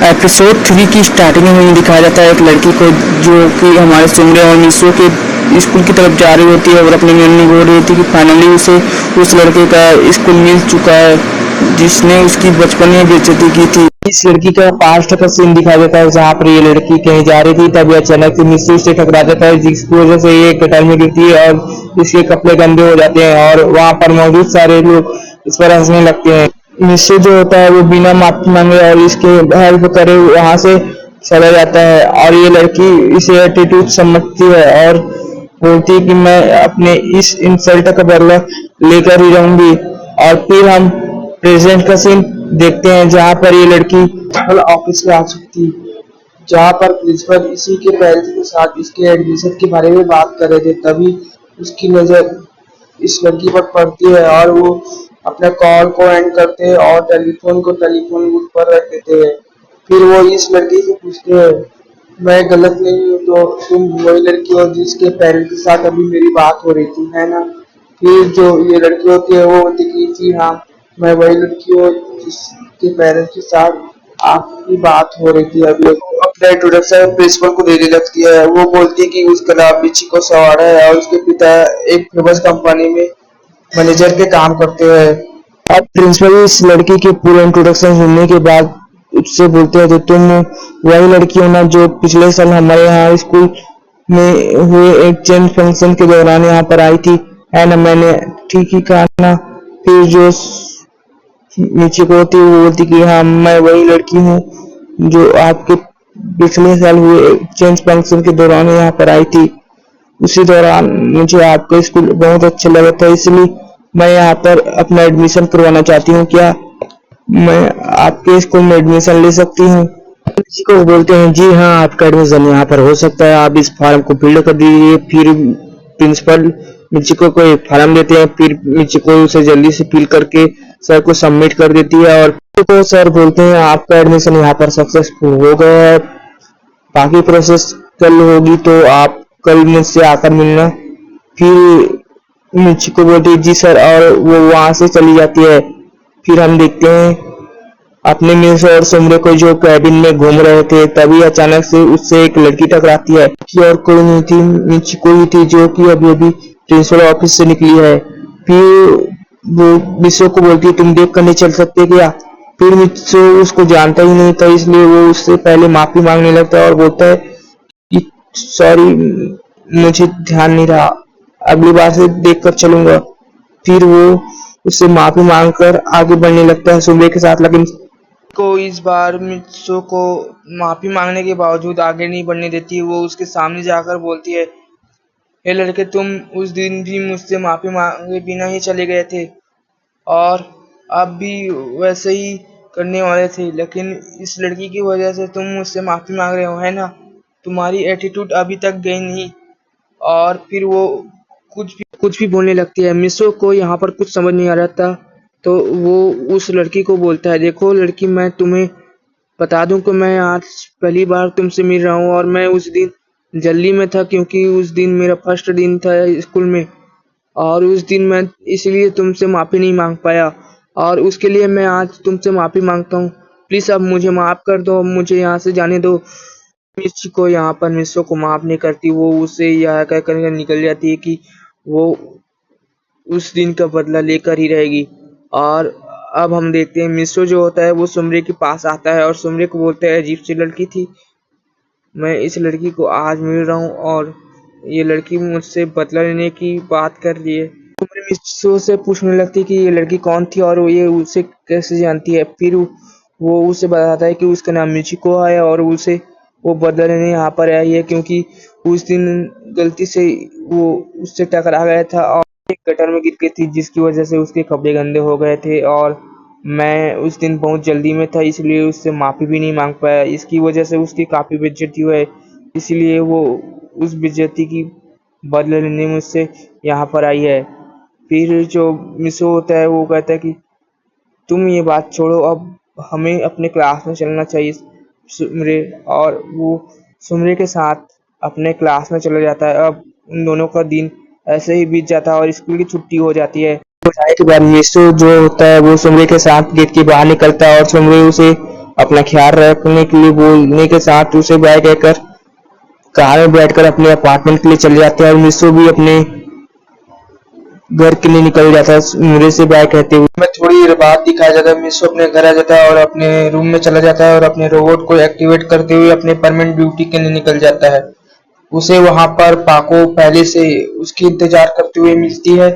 Episode 3 की starting में हमें दिखाया जाता है एक लड़की को जो कि हमारे सुमरे और मिसो के स्कूल की तरफ जा रही होती है और अपनी मम्मी बोल रही होती है कि फाइनली उसे उस लड़के का स्कूल मिल चुका है जिसने उसकी बचपन में बेइज्जती की थी। इस लड़की का पास्ट का सीन दिखाया जाता है जहाँ पर ये लड़की कहीं जा रही थी, तभी अचानक से मिसो से टकरा जाता है जिसकी वजह से ये गटर में गिरती है और इसके कपड़े गंदे हो जाते हैं और वहाँ पर मौजूद सारे लोग इस पर हंसने लगते हैं। मिसो जो होता है वो बिना माफी मांगे और इसके हेल्प करे वहां से चला जाता है और ये लड़की इसे एटीट्यूड समझती है और बोलती है कि मैं अपने इस इंसल्ट का बदला लेकर ही रहूंगी। और फिर हम प्रेजेंट का सीन देखते हैं जहाँ पर ये लड़की ऑफिस में आ चुकी थी, जहाँ पर प्रिंसिपल इसी के पेरेंट्स के साथ इसके एडमिशन के बारे में बात कर रहे थे। तभी उसकी नजर इस लड़की पर पड़ती है और वो अपने कॉल को एंड करते हैं और टेलीफोन को टेलीफोन बूथ पर रख देते हैं। फिर वो इस लड़की से पूछते हैं, मैं गलत नहीं हूँ तो तुम वही लड़की हो जिसके पेरेंट्स के साथ अभी मेरी बात हो रही थी, है ना? फिर जो ये लड़की होती है वो होती कि जी हाँ, मैं वही लड़की हूँ जिसके पेरेंट्स के साथ आपकी बात हो रही थी अभी। अपना इंट्रोडक्शन प्रिंसिपल को देने लगती है। वो बोलती है कि उसका नाम मिचिको सवाड़ा है और उसके पिता एक फेमस कंपनी में मैनेजर के काम करते हैं। अब प्रिंसिपल इस लड़की के पूरे इंट्रोडक्शन सुनने के बाद उससे बोलते हैं, तो तुम वही लड़की हो ना जो पिछले साल हमारे यहाँ स्कूल में हुए एक चेंज फंक्शन के दौरान यहाँ पर आई थी, है ना? मैंने ठीक ही कहा ना? फिर जो नीचे को होती है वो बोलती कि हाँ, मैं वही लड़की हूँ जो आपके पिछले साल हुए चेंज फंक्शन के दौरान यहाँ पर आई थी। उसी दौरान मुझे आपका स्कूल बहुत अच्छा लगा था, इसलिए मैं यहाँ पर अपना एडमिशन करवाना चाहती हूँ। क्या मैं आपके स्कूल में एडमिशन ले सकती हूँ? किसी को बोलते हैं, जी हाँ, आपका एडमिशन यहाँ पर हो सकता है, आप इस फॉर्म को फिल कर दीजिए। फिर प्रिंसिपल मिचिको को एक फॉर्म देते हैं, फिर मिचिको उसे जल्दी से फिल करके सर को सबमिट कर देती है और तो सर बोलते हैं आपका एडमिशन यहाँ पर सक्सेसफुल हो गया है, बाकी प्रोसेस कल होगी तो आप कल मुझसे आकर मिलना। फिर मिचिको बोलती है जी सर और वो वहां से चली जाती है। फिर हम देखते हैं अपने मिस और सुमरे को जो कैबिन में घूम रहे थे, तभी अचानक से उससे एक लड़की टकराती है कि और कोई नहीं थी, मिचिको ही थी जो कि अभी अभी प्रिंसिपल ऑफिस से निकली है। फिर वो मिसो को बोलती है तुम देख कर नहीं चल सकते क्या? फिर मिसो उसको जानता ही नहीं था, इसलिए वो उससे पहले माफी मांगने लगता है और बोलता है कि सॉरी, मुझे ध्यान नहीं रहा, अगली बार से देख कर चलूंगा। फिर वो उससे माफी मांगकर आगे बढ़ने लगता है सुमरे के साथ, लेकिन को इस बार मित्सो को माफी मांगने के बावजूद आगे नहीं बढ़ने देती। वो उसके सामने जाकर बोलती है, हे लड़के, तुम उस दिन भी मुझसे माफी मांगे बिना ही चले गए थे और अब भी वैसे ही करने वाले थे, लेकिन इस लड़की की वजह से तुम मुझसे माफी मांग रहे हो, है ना? तुम्हारी एटीट्यूड अभी तक गई नहीं। और फिर वो कुछ भी बोलने लगती है। मिसो को यहाँ पर कुछ समझ नहीं आ रहा था, तो वो उस लड़की को बोलता है, देखो लड़की, मैं तुम्हें बता दूं कि मैं आज पहली बार तुमसे मिल रहा हूँ और मैं उस दिन जल्दी में था क्योंकि उस दिन मेरा फर्स्ट दिन था स्कूल में और उस दिन मैं इसलिए तुमसे माफी नहीं मांग पाया और उसके लिए मैं आज तुमसे माफी मांगता हूँ। प्लीज अब मुझे माफ कर दो, मुझे यहाँ से जाने दो। मिचिको यहाँ पर मिसो को माफ नहीं करती। वो उसे यह कहकर निकल जाती है कि वो उस दिन का बदला लेकर ही रहेगी। और अब हम देखते हैं मिसो जो होता है वो सुमरे के पास आता है और सुमरे को बोलता है, अजीब सी लड़की थी, मैं इस लड़की को आज मिल रहा हूँ और ये लड़की मुझसे बदला लेने की बात कर रही है। सुमरे मिसो से पूछने लगती है कि ये लड़की कौन थी और ये उसे कैसे जानती है। फिर वो उसे बताता है कि उसका नाम मिचिको है और उसे वो बदला लेने यहाँ पर आई है क्योंकि उस दिन गलती से वो उससे टकरा गया था और एक गटर में गिर गई थी जिसकी वजह से उसके कपड़े गंदे हो गए थे और मैं उस दिन बहुत जल्दी में था इसलिए उससे माफी भी नहीं मांग पाया। इसकी वजह से उसकी काफी बेइज्जती हुई है, इसलिए वो उस बेइज्जती की बदला लेने मुझसे यहाँ पर आई है। फिर जो मिसो होता है वो कहता है कि तुम ये बात छोड़ो, अब हमें अपने क्लास में चलना चाहिए सुमरे। और वो सुमरे के साथ अपने क्लास में चला जाता है। अब उन दोनों का दिन ऐसे ही बीत जाता है और स्कूल की छुट्टी हो जाती है। जाने के बाद मिसो जो होता है वो सुमरे के साथ गेट के बाहर निकलता है और सुमरे उसे अपना ख्याल रखने के लिए बोलने के साथ उसे बैठकर कार में बैठकर अपने अपार्टमेंट के लिए चले जाते हैं और मिसो भी अपने घर के लिए निकल जाता है सुमरे से बाय कहते हुए। मैं थोड़ी देर बाद दिखाया जाता है मिसो अपने घर आ जाता है और अपने रूम में चला जाता है और अपने रोबोट को एक्टिवेट करते हुए अपने परमानेंट ड्यूटी के लिए निकल जाता है। उसे वहां पर पाको पहले से उसकी इंतजार करते हुए मिलती है।